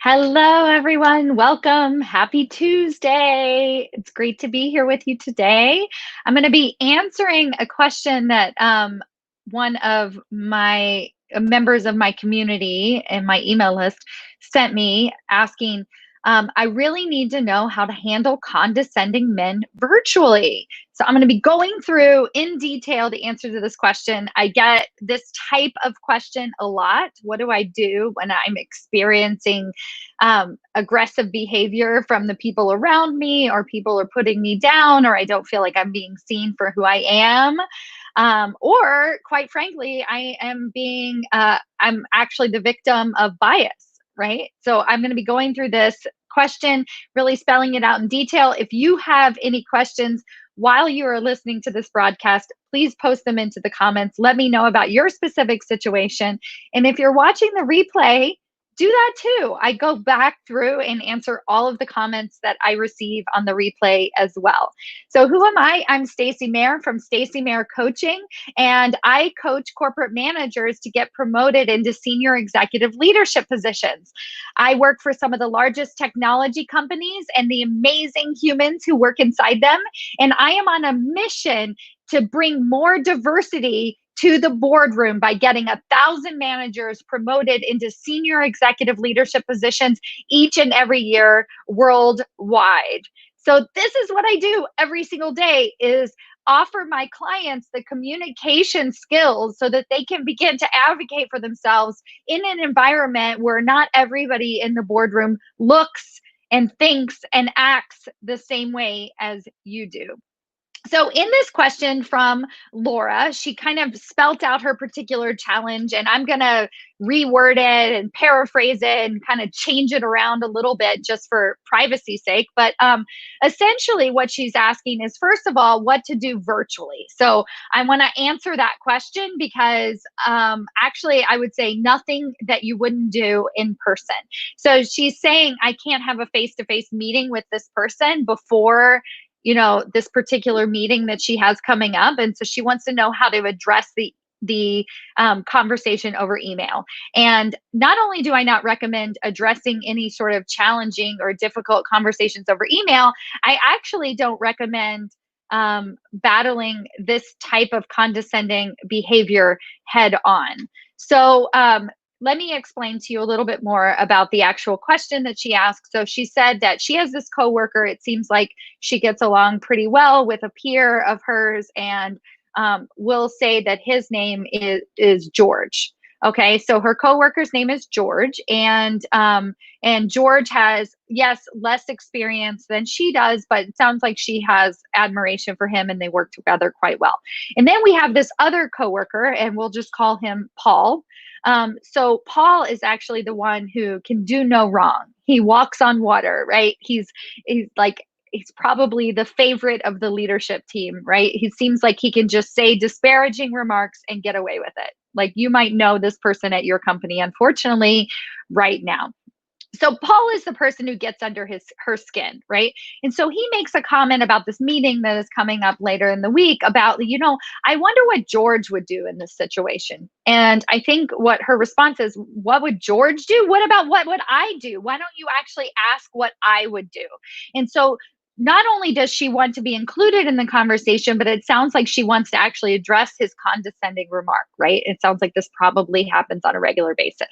Hello, everyone. Welcome. Happy Tuesday. It's great to be here with you today. I'm going to be answering a question that one of my members of my community and my email list sent me asking, I really need to know how to handle condescending men virtually. So I'm going to be going through in detail the answer to this question. I get this type of question a lot. What do I do when I'm experiencing aggressive behavior from the people around me, or people are putting me down, or I don't feel like I'm being seen for who I am? Or quite frankly, I'm actually the victim of bias, right? So I'm going to be going through this question, really spelling it out in detail. If you have any questions while you are listening to this broadcast, please post them into the comments. Let me know about your specific situation. And if you're watching the replay, do that too. I go back through and answer all of the comments that I receive on the replay as well. So who am I? I'm Stacy Mayer from Stacy Mayer Coaching, and I coach corporate managers to get promoted into senior executive leadership positions. I work for some of the largest technology companies and the amazing humans who work inside them, and I am on a mission to bring more diversity to the boardroom by getting 1,000 managers promoted into senior executive leadership positions each and every year worldwide. So this is what I do every single day, is offer my clients the communication skills so that they can begin to advocate for themselves in an environment where not everybody in the boardroom looks and thinks and acts the same way as you do. So in this question from Laura, she kind of spelt out her particular challenge, and I'm going to reword it and paraphrase it and kind of change it around a little bit just for privacy's sake. But essentially what she's asking is, first of all, what to do virtually. So I want to answer that question because actually I would say nothing that you wouldn't do in person. So she's saying, I can't have a face-to-face meeting with this person before this particular meeting that she has coming up. And so she wants to know how to address the conversation over email. And not only do I not recommend addressing any sort of challenging or difficult conversations over email, I actually don't recommend battling this type of condescending behavior head on. So let me explain to you a little bit more about the actual question that she asked. So she said that she has this coworker. It seems like she gets along pretty well with a peer of hers, and we'll say that his name is George. Okay, so her coworker's name is George, and George has, yes, less experience than she does, but it sounds like she has admiration for him and they work together quite well. And then we have this other coworker, and we'll just call him Paul. So Paul is actually the one who can do no wrong. He walks on water, right? He's probably the favorite of the leadership team, right? He seems like he can just say disparaging remarks and get away with it. Like, you might know this person at your company, unfortunately, right now. So Paul is the person who gets under her skin, right? And so he makes a comment about this meeting that is coming up later in the week about, I wonder what George would do in this situation. And I think what her response is, what would George do? What about what would I do? Why don't you actually ask what I would do? And so not only does she want to be included in the conversation, but it sounds like she wants to actually address his condescending remark, right? It sounds like this probably happens on a regular basis.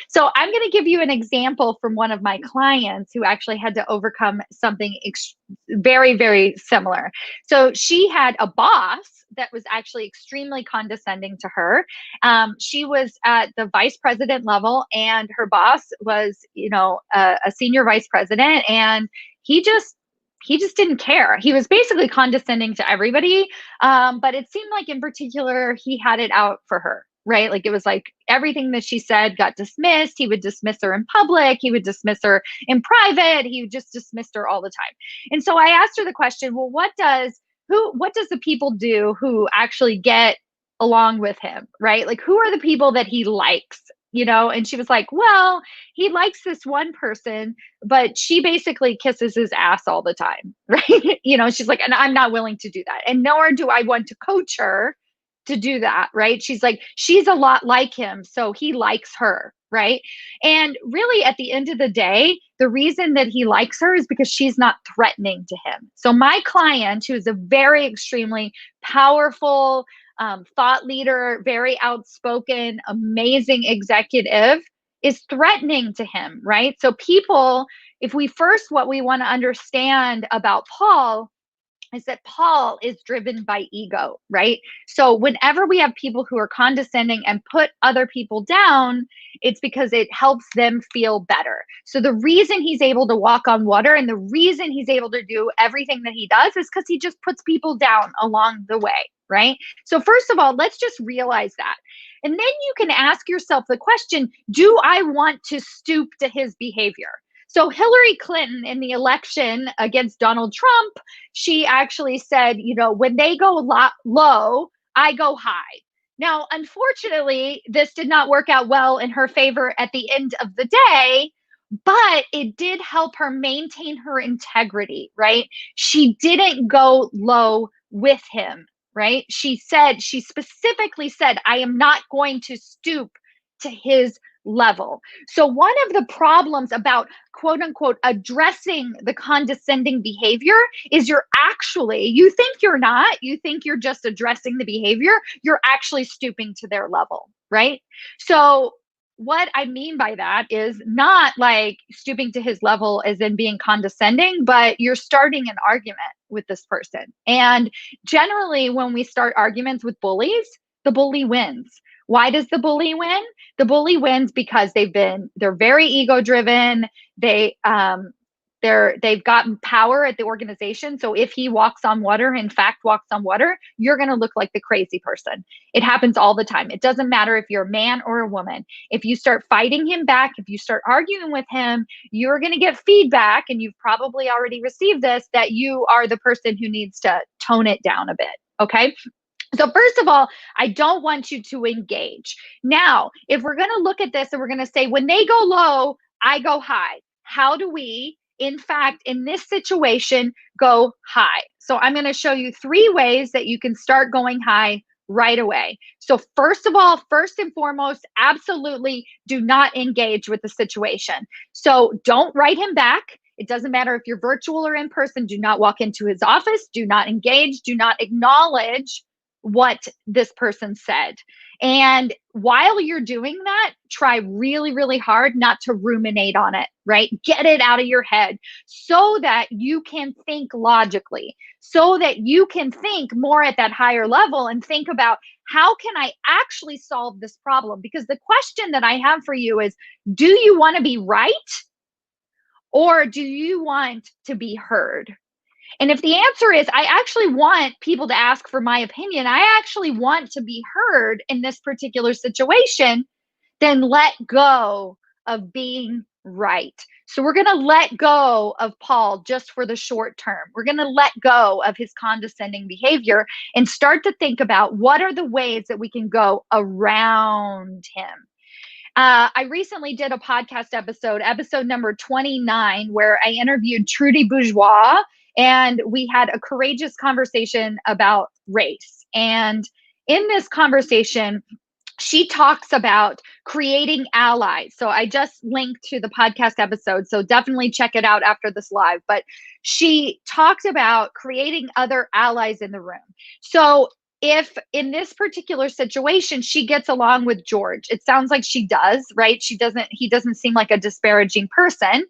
So I'm going to give you an example from one of my clients who actually had to overcome something very, very similar. So she had a boss that was actually extremely condescending to her. She was at the vice president level, and her boss was, a senior vice president, and he just didn't care. He was basically condescending to everybody. But it seemed like in particular, he had it out for her, right? Like, it was like everything that she said got dismissed. He would dismiss her in public. He would dismiss her in private. He would just dismiss her all the time. And so I asked her the question, well, what does the people do who actually get along with him, right? Like, who are the people that he likes? And she was like, well, he likes this one person, but she basically kisses his ass all the time, right? She's like, and I'm not willing to do that. And nor do I want to coach her to do that, right? She's like, she's a lot like him, so he likes her, right? And really, at the end of the day, the reason that he likes her is because she's not threatening to him. So, my client, who is a very extremely powerful thought leader, very outspoken, amazing executive, is threatening to him, right? So, people, if we first, what we want to understand about Paul is that Paul is driven by ego, right? So whenever we have people who are condescending and put other people down, it's because it helps them feel better. So the reason he's able to walk on water and the reason he's able to do everything that he does is because he just puts people down along the way, right? So first of all, let's just realize that. And then you can ask yourself the question, do I want to stoop to his behavior? So Hillary Clinton in the election against Donald Trump, she actually said, when they go low, I go high. Now, unfortunately, this did not work out well in her favor at the end of the day, but it did help her maintain her integrity, right? She didn't go low with him, right? She specifically said, I am not going to stoop to his level. So one of the problems about quote unquote addressing the condescending behavior is you think you're not, you think you're just addressing the behavior, you're actually stooping to their level, right? So what I mean by that is not like stooping to his level as in being condescending, but you're starting an argument with this person. And generally, when we start arguments with bullies, the bully wins. Why does the bully win? The bully wins because they're very ego driven. They've gotten power at the organization. So if he walks on water, in fact walks on water, you're going to look like the crazy person. It happens all the time. It doesn't matter if you're a man or a woman. If you start fighting him back, if you start arguing with him, you're going to get feedback, and you've probably already received this, that you are the person who needs to tone it down a bit. Okay. So first of all, I don't want you to engage. Now, if we're going to look at this and we're going to say, when they go low, I go high. How do we, in fact, in this situation, go high? So I'm going to show you 3 ways that you can start going high right away. So first of all, first and foremost, absolutely do not engage with the situation. So don't write him back. It doesn't matter if you're virtual or in person. Do not walk into his office. Do not engage. Do not acknowledge what this person said. And while you're doing that, try really, really hard not to ruminate on it, right? Get it out of your head so that you can think logically, so that you can think more at that higher level and think about, how can I actually solve this problem? Because the question that I have for you is, do you want to be right, or do you want to be heard? And if the answer is, I actually want people to ask for my opinion, I actually want to be heard in this particular situation, then let go of being right. So we're going to let go of Paul just for the short term. We're going to let go of his condescending behavior and start to think about, what are the ways that we can go around him. I recently did a podcast episode number 29, where I interviewed Trudy Bourgeois, and we had a courageous conversation about race. And in this conversation, she talks about creating allies. So I just linked to the podcast episode, so definitely check it out after this live. But she talked about creating other allies in the room. So if in this particular situation she gets along with George, it sounds like she does, right? He doesn't seem like a disparaging person.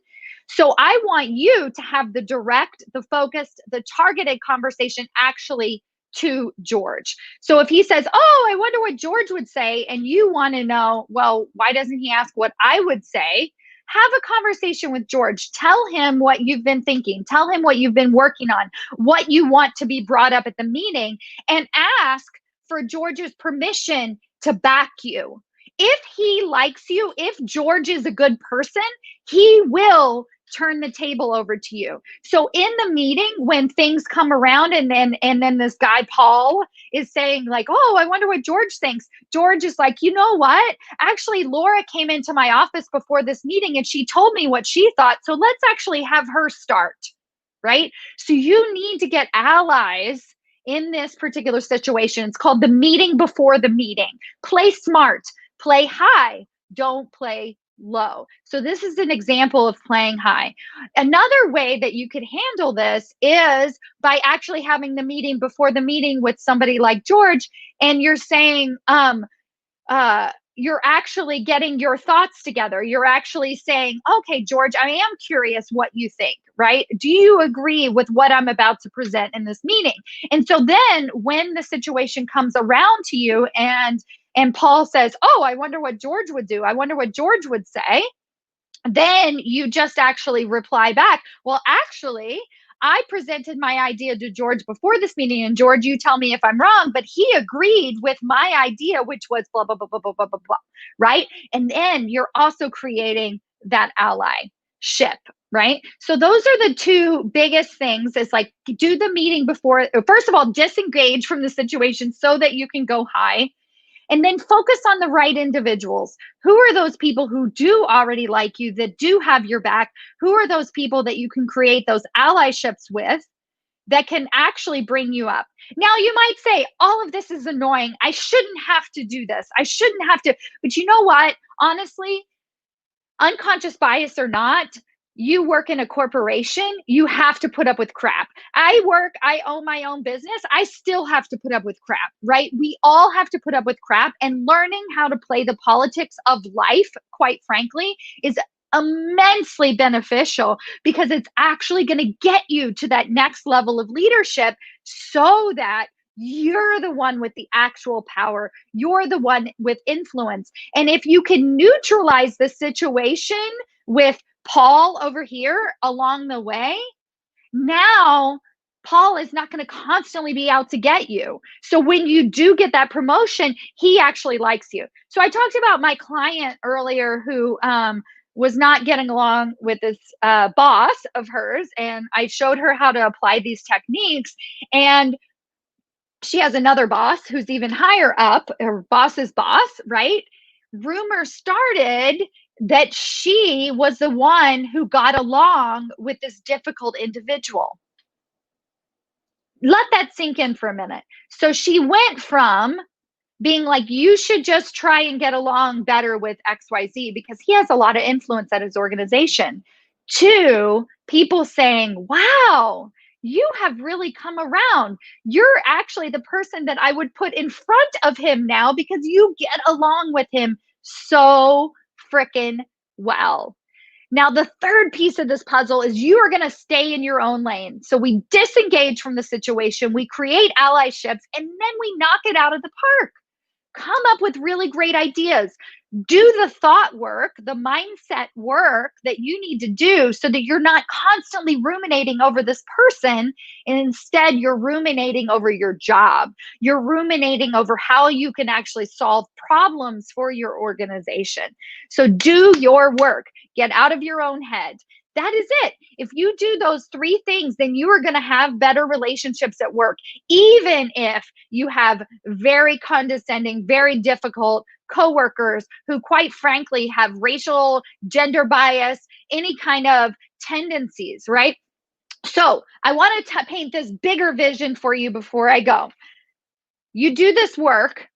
So I want you to have the direct, the focused, the targeted conversation actually to George. So if he says, oh, I wonder what George would say, and you want to know, well, why doesn't he ask what I would say? Have a conversation with George. Tell him what you've been thinking. Tell him what you've been working on, what you want to be brought up at the meeting, and ask for George's permission to back you. If he likes you, if George is a good person, he will turn the table over to you. So in the meeting, when things come around, and then this guy Paul is saying like, oh, I wonder what George thinks. George is like, you know what? Actually, Laura came into my office before this meeting and she told me what she thought. So let's actually have her start, right? So you need to get allies in this particular situation. It's called the meeting before the meeting. Play smart, play high, don't play low. So this is an example of playing high. Another way that you could handle this is by actually having the meeting before the meeting with somebody like George, and you're saying, you're actually getting your thoughts together. You're actually saying, okay, George, I am curious what you think, right? Do you agree with what I'm about to present in this meeting? And so then when the situation comes around to you and Paul says, oh, I wonder what George would do. I wonder what George would say. Then you just actually reply back, well, actually, I presented my idea to George before this meeting, and George, you tell me if I'm wrong, but he agreed with my idea, which was blah, blah, blah, blah, blah, blah, blah, blah, right? And then you're also creating that allyship, right? So those are the two biggest things, is like, do the meeting before, first of all, disengage from the situation so that you can go high. And then focus on the right individuals. Who are those people who do already like you, that do have your back? Who are those people that you can create those allyships with that can actually bring you up? Now, you might say, all of this is annoying. I shouldn't have to do this. I shouldn't have to. But you know what? Honestly, unconscious bias or not, you work in a corporation, you have to put up with crap. I own my own business, I still have to put up with crap, right? We all have to put up with crap, and learning how to play the politics of life, quite frankly, is immensely beneficial, because it's actually going to get you to that next level of leadership, so that you're the one with the actual power. You're the one with influence. And if you can neutralize the situation with Paul over here along the way, now Paul is not going to constantly be out to get you. So when you do get that promotion, he actually likes you. So I talked about my client earlier who was not getting along with this boss of hers, and I showed her how to apply these techniques. And she has another boss who's even higher up, her boss's boss, right? Rumor started that she was the one who got along with this difficult individual. Let that sink in for a minute. So she went from being like, you should just try and get along better with XYZ because he has a lot of influence at his organization, to people saying, wow, you have really come around. You're actually the person that I would put in front of him now because you get along with him so freaking well. Now, the third piece of this puzzle is you are going to stay in your own lane. So we disengage from the situation, we create allyships, and then we knock it out of the park. Come up with really great ideas. Do the thought work, the mindset work that you need to do, so that you're not constantly ruminating over this person, and instead you're ruminating over your job. You're ruminating over how you can actually solve problems for your organization. So do your work. Get out of your own head. That is it. If you do those three things, then you are going to have better relationships at work, even if you have very condescending, very difficult coworkers who, quite frankly, have racial, gender bias, any kind of tendencies, right? So I want to paint this bigger vision for you before I go. You do this work,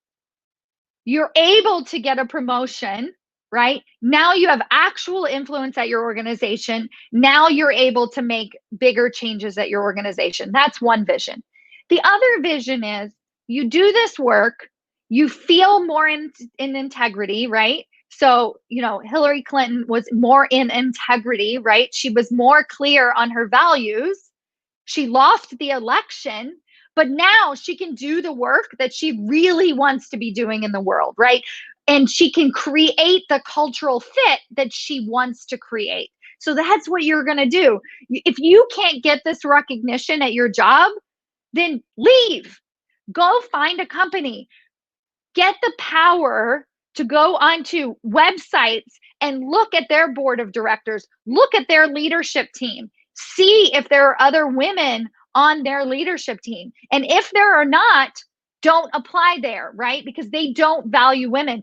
you're able to get a promotion, right? Now you have actual influence at your organization. Now you're able to make bigger changes at your organization. That's one vision. The other vision is you do this work, you feel more in integrity, right? So, Hillary Clinton was more in integrity, right? She was more clear on her values. She lost the election, but now she can do the work that she really wants to be doing in the world, right? And she can create the cultural fit that she wants to create. So that's what you're going to do. If you can't get this recognition at your job, then leave. Go find a company. Get the power to go onto websites and look at their board of directors, look at their leadership team, see if there are other women on their leadership team. And if there are not, don't apply there, right? Because they don't value women.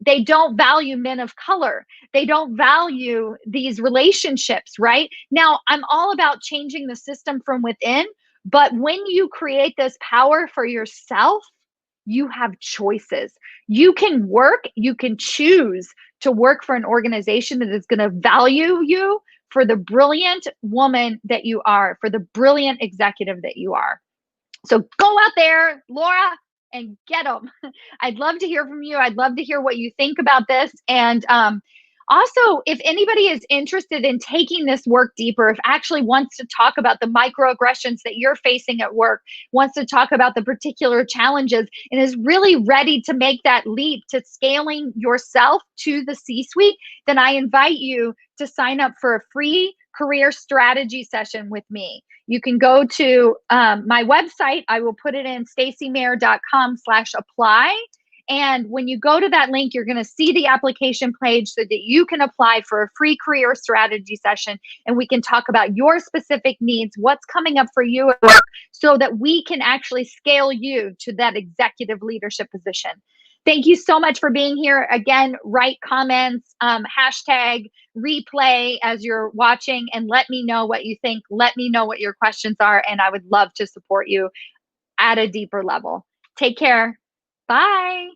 They don't value men of color. They don't value these relationships, right? Now, I'm all about changing the system from within, But when you create this power for yourself, you have choices. You can work, you can choose to work for an organization that is going to value you for the brilliant woman that you are, for the brilliant executive that you are. So go out there, Laura, and get them. I'd love to hear from you. I'd love to hear what you think about this. And also, if anybody is interested in taking this work deeper, if actually wants to talk about the microaggressions that you're facing at work, wants to talk about the particular challenges, and is really ready to make that leap to scaling yourself to the C-suite, then I invite you to sign up for a free career strategy session with me. You can go to my website. I will put it in stacymayer.com/apply. And when you go to that link, you're going to see the application page so that you can apply for a free career strategy session. And we can talk about your specific needs, what's coming up for you at work, so that we can actually scale you to that executive leadership position. Thank you so much for being here. Again, write comments, hashtag replay as you're watching, and let me know what you think. Let me know what your questions are, and I would love to support you at a deeper level. Take care. Bye.